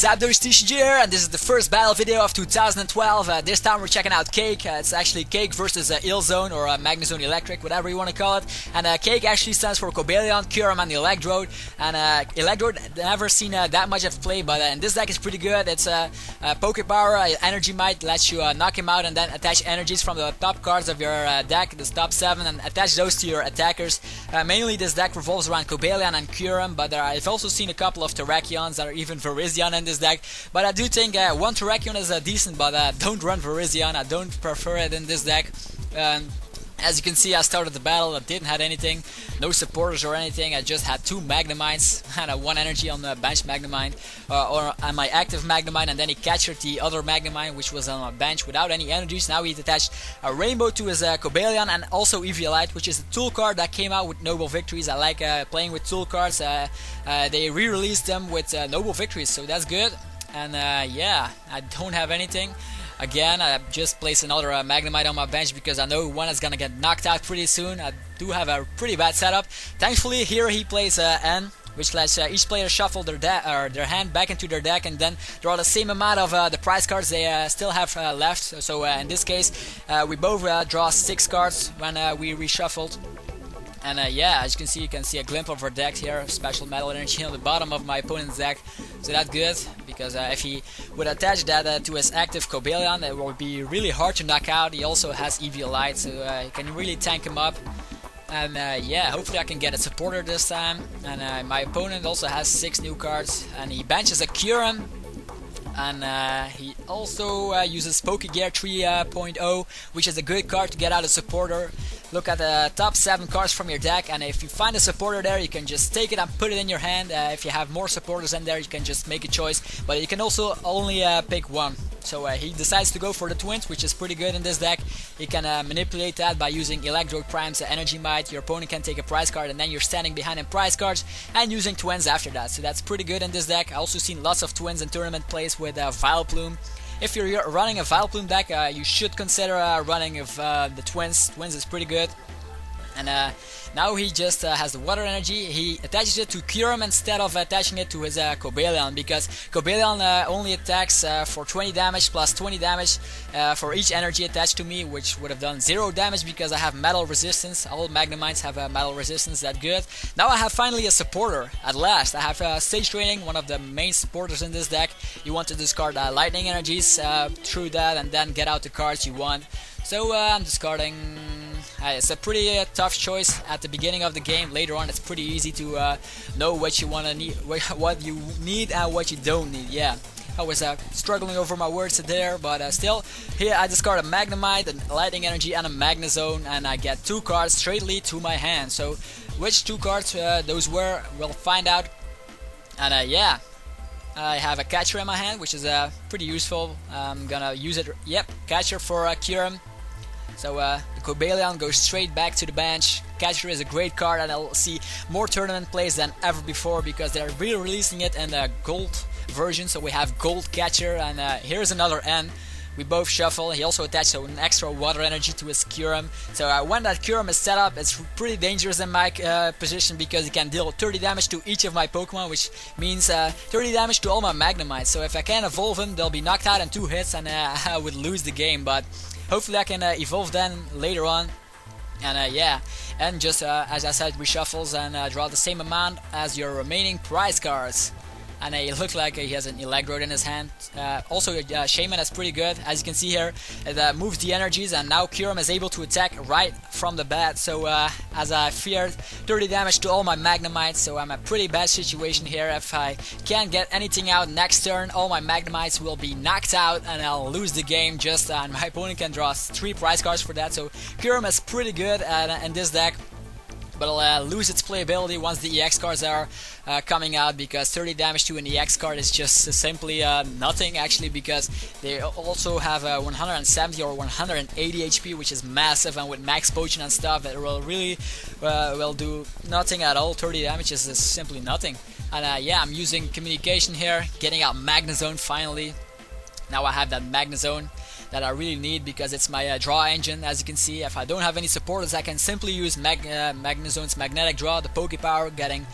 ZapdosTCG here, and this is the first battle video of 2012. This time we're checking out CaKE. It's actually CaKE versus Eelektrik or Magnezone Electric, whatever you want to call it. And CaKE actually stands for Cobalion, Kyurem, and Electrode. And Electrode, never seen that much of play, but in this deck is pretty good. It's Poke Power, Energy Might lets you knock him out and then attach energies from the top cards of your deck, the top 7, and attach those to your attackers. Mainly this deck revolves around Cobalion and Kyurem, but I've also seen a couple of Terrakions or even Virizion in this deck. But I do think one Terrakion is decent, but don't run Virizion. I don't prefer it in this deck. As you can see, I started the battle, I didn't have anything, no supporters or anything. I just had 2 Magnemites and 1 energy on the bench Magnemine, or on my active Magnemine, and then he captured the other Magnemine which was on my bench without any energies. Now he attached a Rainbow to his Cobalion and also Eelektrik, which is a tool card that came out with Noble Victories. I like playing with tool cards. They re-released them with Noble Victories, so that's good. And yeah, I don't have anything. Again, I just placed another Magnemite on my bench because I know one is gonna get knocked out pretty soon. I do have a pretty bad setup. Thankfully, here he plays N, which lets each player shuffle their hand back into their deck and then draw the same amount of the prize cards they still have left. So in this case, we both draw 6 cards when we reshuffled. And yeah, as you can see a glimpse of our deck here. Special Metal Energy on the bottom of my opponent's deck, so that's good, because if he would attach that to his active Cobalion, it would be really hard to knock out. He also has Eelektrik, so you can really tank him up. And yeah, hopefully I can get a supporter this time. And my opponent also has 6 new cards, and he benches a Kyurem. And he also uses Pokegear 3.0, which is a good card to get out a supporter. Look at the top 7 cards from your deck, and if you find a supporter there, you can just take it and put it in your hand. If you have more supporters in there, you can just make a choice, but you can also only pick one. So he decides to go for the twins, which is pretty good in this deck. He can manipulate that by using Electrode Prime's Energy Might. Your opponent can take a prize card and then you're standing behind him prize cards and using twins after that. So that's pretty good in this deck. I also seen lots of twins in tournament plays with Vileplume. If you're running a Vileplume deck, you should consider running the twins. Twins is pretty good. And now he just has the water energy. He attaches it to Kyurem instead of attaching it to his Cobalion, because Cobalion only attacks for 20 damage plus 20 damage for each energy attached to me, which would have done 0 damage because I have metal resistance. All Magnemites have metal resistance, that's good. Now I have finally a supporter, at last. I have Stage Training, one of the main supporters in this deck. You want to discard lightning energies through that and then get out the cards you want. So I'm discarding. It's a pretty tough choice at the beginning of the game. Later on, it's pretty easy to know what you need and what you don't need. Yeah, I was struggling over my words there, but still, here I discard a Magnemite, a Lightning Energy, and a Magnezone, and I get 2 cards straightly to my hand. So, which 2 cards those were, we'll find out. And yeah, I have a Catcher in my hand, which is pretty useful. I'm gonna use it. Yep, Catcher for Kyurem. So the Cobalion goes straight back to the bench. Catcher is a great card, and I'll see more tournament plays than ever before because they're re-releasing it in the gold version. So we have Gold Catcher, and here's another N. We both shuffle. He also attached an extra water energy to his Kyurem. So when that Kyurem is set up, it's pretty dangerous in my position because he can deal 30 damage to each of my Pokemon, which means 30 damage to all my Magnemites. So if I can't evolve him, they'll be knocked out in 2 hits, and I would lose the game. But hopefully I can evolve then later on. And yeah, and just as I said, reshuffles and draw the same amount as your remaining prize cards. And it looks like he has an Electrode in his hand. Also, Shaman is pretty good. As you can see here, it moves the energies, and now Kyurem is able to attack right from the bat. So, as I feared, 30 damage to all my Magnemites. So I'm in a pretty bad situation here. If I can't get anything out next turn, all my Magnemites will be knocked out, and I'll lose the game. And my opponent can draw 3 prize cards for that. So Kyurem is pretty good in this deck. But it'll lose its playability once the EX cards are coming out, because 30 damage to an EX card is just simply nothing actually, because they also have 170 or 180 HP, which is massive, and with max potion and stuff it will really will do nothing at all. 30 damage is simply nothing. And yeah, I'm using communication here, getting out Magnezone finally. Now I have that Magnezone. that I really need because it's my draw engine. As you can see, if I don't have any supporters, I can simply use Magnezone's magnetic draw, the Poke Power, getting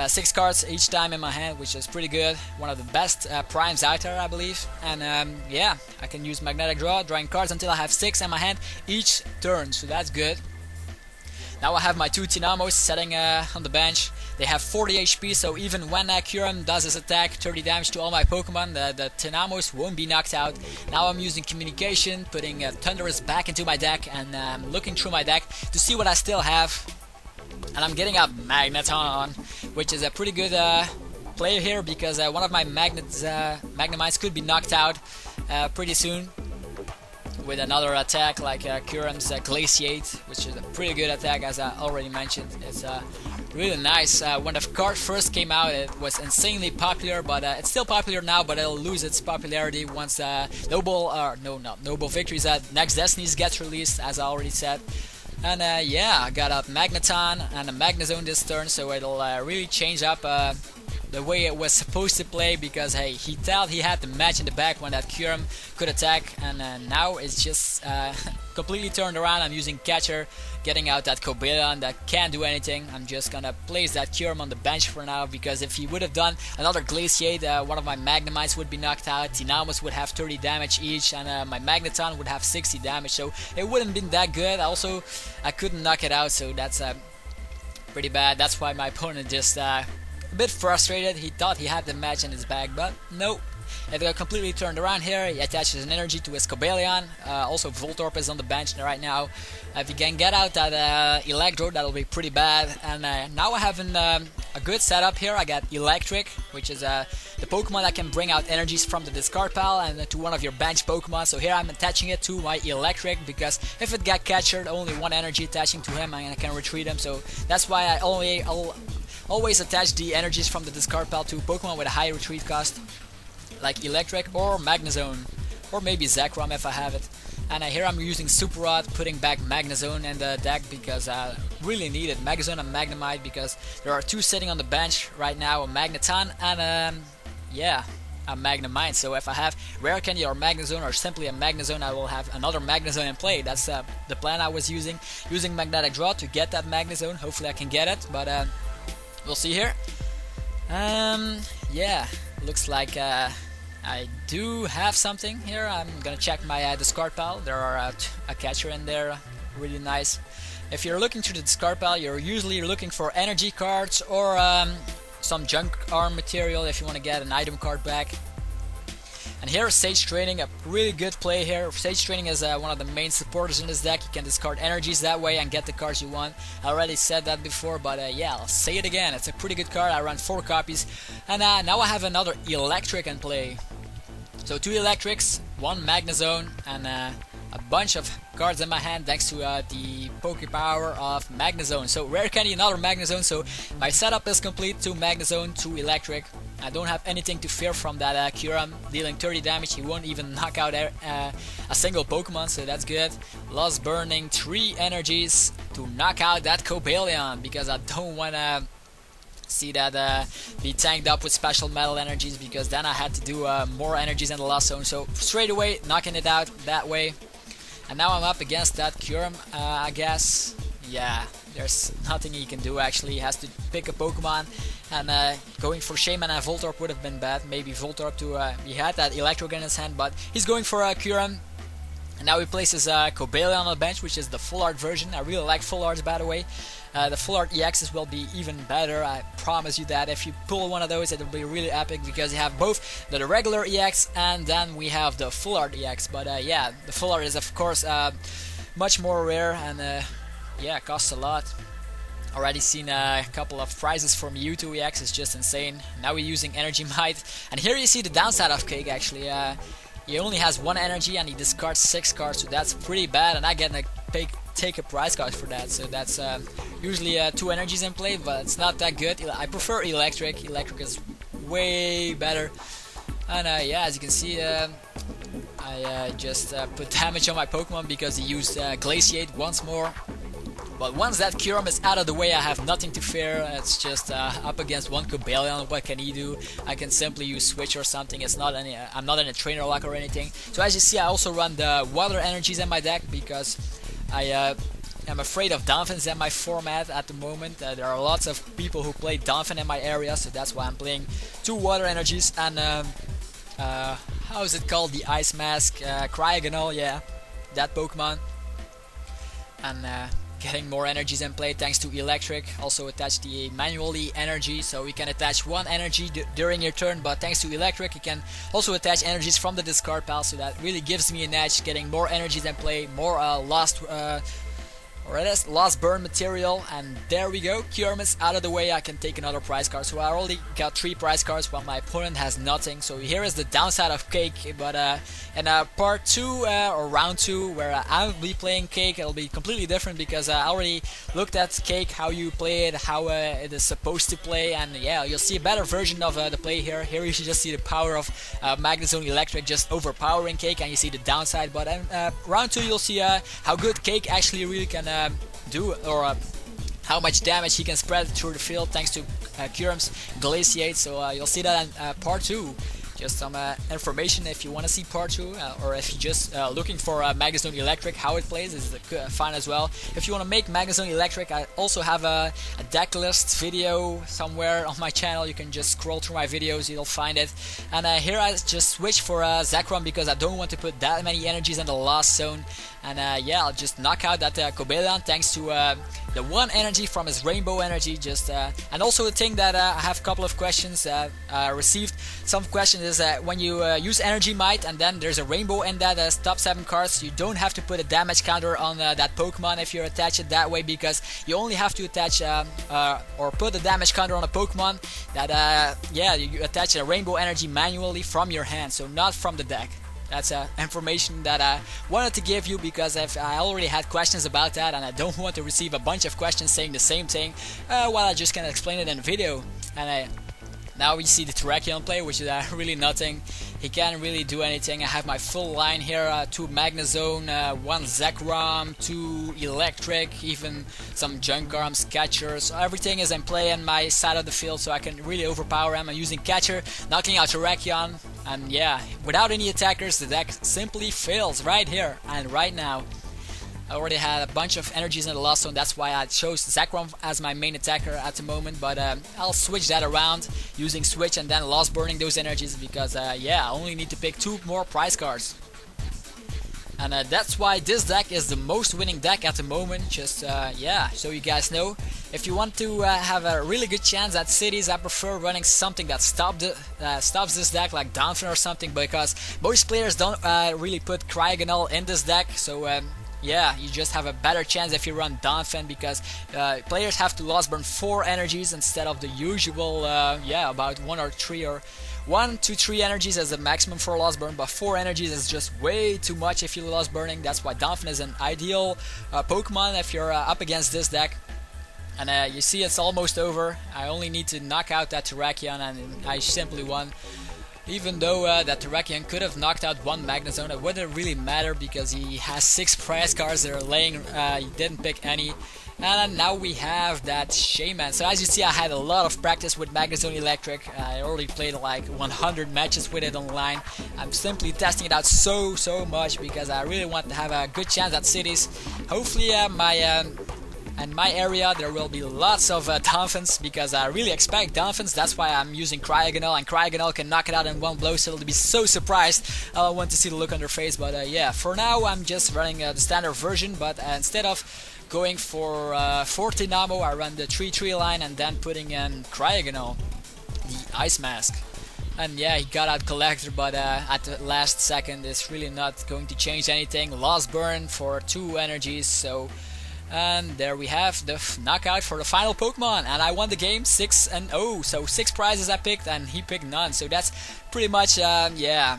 6 cards each time in my hand, which is pretty good. One of the best primes out there, I believe. And yeah, I can use magnetic draw, drawing cards until I have 6 in my hand each turn, so that's good. Now I have my 2 Tynamos sitting on the bench. They have 40 HP, so even when Kyurem does his attack, 30 damage to all my Pokemon, the Tynamos won't be knocked out. Now I'm using Communication, putting Thundurus back into my deck, and looking through my deck to see what I still have. And I'm getting a Magnezone, which is a pretty good play here because one of my Magnemites could be knocked out pretty soon with another attack like Kyurem's Glaciate, which is a pretty good attack, as I already mentioned. It's really nice. When the card first came out, it was insanely popular, but it's still popular now, but it'll lose its popularity once Noble Victories Next Destinies gets released, as I already said. And yeah, I got a Magneton and a Magnezone this turn, so it'll really change up the way it was supposed to play, because hey, he thought he had the match in the back when that Kyurem could attack, and now it's just completely turned around. I'm using Catcher, getting out that Cobalion that can't do anything. I'm just gonna place that Kyurem on the bench for now, because if he would have done another Glaciate, one of my Magnemites would be knocked out, Tynamos would have 30 damage each, and my Magneton would have 60 damage, so it wouldn't have been that good. Also, I couldn't knock it out, so that's pretty bad. That's why my opponent just a bit frustrated. He thought he had the match in his bag, but no. It got completely turned around here. He attaches an energy to his Cobalion. Also Voltorb is on the bench right now. If you can get out that Electrode, that'll be pretty bad. And now I have a good setup here. I got Eelektrik, which is the Pokemon that can bring out energies from the discard pile and to one of your bench Pokemon. So here I'm attaching it to my Eelektrik, because if it got captured, only one energy attaching to him and I can retreat him. So that's why I always attach the energies from the discard pile to Pokemon with a high retreat cost, like Eelektrik or Magnezone, or maybe Zekrom if I have it. And here I'm using Super Rod, putting back Magnezone in the deck because I really needed Magnezone and Magnemite, because there are 2 sitting on the bench right now, a Magneton and yeah, a Magnemite. So if I have Rare Candy or Magnezone, or simply a Magnezone, I will have another Magnezone in play. That's the plan I was using Magnetic Draw to get that Magnezone. Hopefully I can get it, but we'll see here. Yeah, looks like I do have something here. I'm gonna check my discard pile. There are a Catcher in there, really nice. If you're looking through the discard pile, you're usually looking for energy cards or some junk arm material if you want to get an item card back. And here is Sage Training, a really good play here. Sage Training is one of the main supporters in this deck. You can discard energies that way and get the cards you want. I already said that before, but yeah, I'll say it again. It's a pretty good card. I ran 4 copies. And now I have another Eelektrik in play. So 2 Electriks, 1 Magnezone, and a bunch of cards in my hand thanks to the Poke Power of Magnezone. So Rare Candy, another Magnezone. So my setup is complete: 2 Magnezone, 2 Eelektrik. I don't have anything to fear from that Kyurem, dealing 30 damage. He won't even knock out a single Pokemon, so that's good. Lost Burning, 3 energies to knock out that Cobalion, because I don't want to see that be tanked up with special metal energies, because then I had to do more energies in the Lost Zone. So straight away knocking it out that way. And now I'm up against that Kyurem, I guess. Yeah, there's nothing he can do actually. He has to pick a Pokemon, and going for Shaman and Voltorb would have been bad. Maybe Voltorb too. He had that Electrode in his hand, but he's going for Kyurem. And now he places Cobalion on the bench, which is the full art version. I really like full arts, by the way. The full art EXs will be even better, I promise you that. If you pull one of those, it will be really epic, because you have both the regular EX and then we have the full art EX. But yeah, the full art is of course much more rare, and yeah, costs a lot. Already seen a couple of prizes from Mewtwo EX, it's just insane. Now we're using Energy Might, and here you see the downside of CaKE actually. He only has 1 energy and he discards 6 cards, so that's pretty bad, and I get to take a prize card for that. So that's usually 2 energies in play, but it's not that good. I prefer Eelektrik. Eelektrik is way better. And yeah, as you can see, I just put damage on my Pokemon because he used Glaciate once more. But once that Kyurem is out of the way, I have nothing to fear. It's just up against one Cobalion. What can he do? I can simply use switch or something. It's not any. I'm not in a trainer lock or anything. So as you see, I also run the water energies in my deck because I am afraid of Dolphins in my format at the moment. There are lots of people who play Dolphin in my area, so that's why I'm playing 2 water energies and how is it called? The Ice Mask, Cryogonal, yeah, that Pokemon. And getting more energies in play thanks to Eelektrik. Also attach the manually energy, so you can attach 1 energy during your turn, but thanks to Eelektrik you can also attach energies from the discard pile, so that really gives me an edge, getting more energies in play, more lost burn material. And there we go, Kyurem is out of the way. I can take another prize card, so I already got 3 prize cards while my opponent has nothing. So here is the downside of CaKE, but in part 2 or round 2 where I'll be playing CaKE, it'll be completely different because I already looked at CaKE, how you play it, how it is supposed to play, and yeah, you'll see a better version of the play here. Here you should just see the power of Magnezone Electric just overpowering CaKE, and you see the downside. But in round 2 you'll see how good CaKE actually really can do, or how much damage he can spread through the field thanks to Kyurem's Glaciate. So you'll see that in part 2. Just some information if you want to see part 2, or if you're just looking for Magnezone Electric, how it plays is fine as well. If you want to make Magnezone Electric, I also have a deck list video somewhere on my channel. You can just scroll through my videos, you'll find it. And here I just switched for Zekrom because I don't want to put that many energies in the last zone. And yeah, I'll just knock out that Cobalion thanks to the 1 energy from his rainbow energy. And also the thing that I have a couple of questions received. Some questions is when you use Energy Might and then there's a rainbow in that top 7 cards, you don't have to put a damage counter on that Pokemon if you attach it that way, because you only have to attach or put a damage counter on a Pokemon that yeah, you attach a rainbow energy manually from your hand, so not from the deck. That's information that I wanted to give you because I already had questions about that, and I don't want to receive a bunch of questions saying the same thing while I just can explain it in a video. And now we see the Terrakion play, which is really nothing. He can't really do anything. I have my full line here, 2 Magnezone, 1 Zekrom, 2 Eelektrik, even some Junk Arms, Catcher. So everything is in play on my side of the field, so I can really overpower him. I'm using Catcher, knocking out Terrakion. And yeah, without any attackers, the deck simply fails right here and right now. I already had a bunch of energies in the last zone, that's why I chose Zekrom as my main attacker at the moment, but I'll switch that around using switch and then lost burning those energies because yeah, I only need to pick 2 more prize cards. And that's why this deck is the most winning deck at the moment, just yeah, so you guys know. If you want to have a really good chance at cities, I prefer running something that stops this deck, like Dolphin or something, because most players don't really put Cryogonal in this deck, so yeah, you just have a better chance if you run Dolphin, because players have to lost burn 4 energies instead of the usual, yeah, about 1 or 3 or 1 to 3 energies as the maximum for lost burn, but 4 energies is just way too much if you lost burning. That's why Dolphin is an ideal Pokemon if you're up against this deck. And you see it's almost over. I only need to knock out that Terrakion and I simply won. Even though that Terrakion could have knocked out 1 Magnezone, it wouldn't really matter because he has 6 prize cards that are laying, he didn't pick any. And now we have that Shaman. So as you see, I had a lot of practice with Magnezone Electric. I already played like 100 matches with it online. I'm simply testing it out so much because I really want to have a good chance at cities. Hopefully in my area there will be lots of Dolphins, because I really expect Dolphins. That's why I'm using Cryogonal, and Cryogonal can knock it out in 1 blow, so they'll be so surprised. I want to see the look on their face, but yeah, for now I'm just running the standard version, but instead of going for 14 ammo, I run the 3-3 line and then putting in Cryogonal, the Ice Mask. And yeah, he got out Collector, but at the last second it's really not going to change anything. Lost burn for 2 energies, so... And there we have the knockout for the final Pokemon, and I won the game 6-0. So 6 prizes I picked and he picked none. So that's pretty much yeah,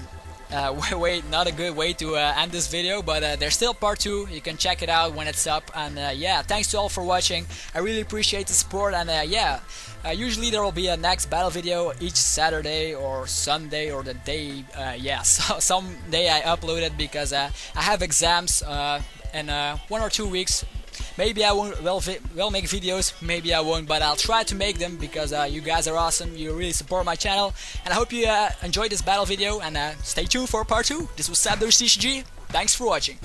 not a good way to end this video, but there's still part 2. You can check it out when it's up. And yeah, thanks to all for watching. I really appreciate the support, and yeah, usually there will be a next battle video each Saturday or Sunday, or the day, yeah, so some day I upload it because I have exams in 1 or 2 weeks. Maybe I won't will make videos, maybe I won't, but I'll try to make them because you guys are awesome. You really support my channel, and I hope you enjoyed this battle video. And stay tuned for part 2. This was ZapdosTCG. Thanks for watching.